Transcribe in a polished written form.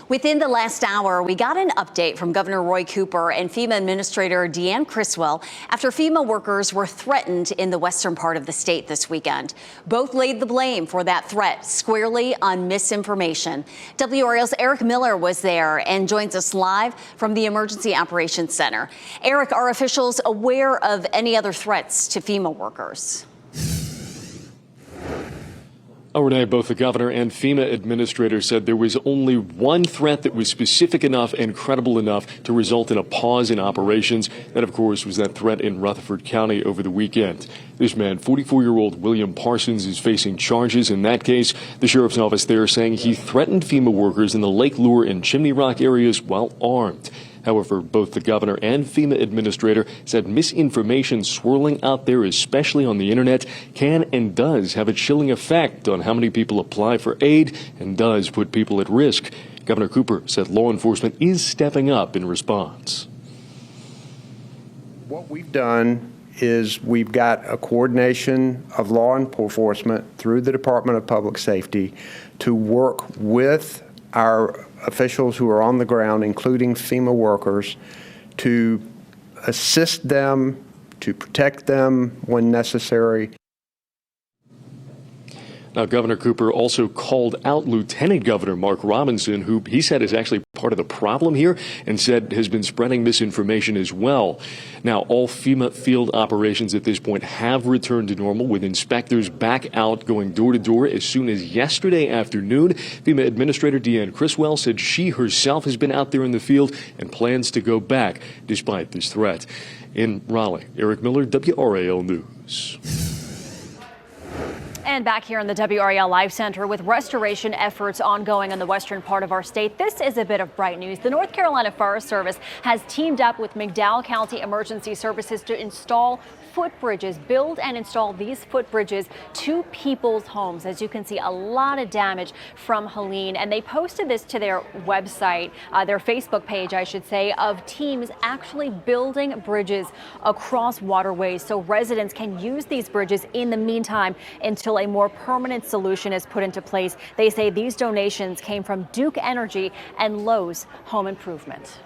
Within the last hour, we got an update from Governor Roy Cooper and FEMA Administrator Deanne Criswell after FEMA workers were threatened in the western part of the state this weekend. Both laid the blame for that threat squarely on misinformation. WRAL's Eric Miller was there and joins us live from the Emergency Operations Center. Eric, are officials aware of any other threats to FEMA workers? Renee, both the governor and FEMA administrator said there was only one threat that was specific enough and credible enough to result in a pause in operations. That, of course, was that threat in Rutherford County over the weekend. This man, 44-year-old William Parsons, is facing charges in that case. The sheriff's office there saying he threatened FEMA workers in the Lake Lure and Chimney Rock areas while armed. However, both the governor and FEMA administrator said misinformation swirling out there, especially on the internet, can and does have a chilling effect on how many people apply for aid and does put people at risk. Governor Cooper said law enforcement is stepping up in response. What we've done is we've got a coordination of law enforcement through the Department of Public Safety to work with our officials who are on the ground, including FEMA workers, to assist them, to protect them when necessary. Now, Governor Cooper also called out Lieutenant Governor Mark Robinson, who he said is actually part of the problem here and said has been spreading misinformation as well. Now, all FEMA field operations at this point have returned to normal, with inspectors back out going door to door as soon as yesterday afternoon. FEMA Administrator Deanne Criswell said she herself has been out there in the field and plans to go back despite this threat. In Raleigh, Eric Miller, WRAL News. And back here in the WRAL Live Center with restoration efforts ongoing in the western part of our state, this is a bit of bright news. The North Carolina Forest Service has teamed up with McDowell County Emergency Services to install footbridges, build and install these footbridges to people's homes. As you can see, a lot of damage from Helene, and they posted this to their website, their Facebook page, I should say, of teams actually building bridges across waterways so residents can use these bridges in the meantime until a more permanent solution is put into place. They say these donations came from Duke Energy and Lowe's Home Improvement.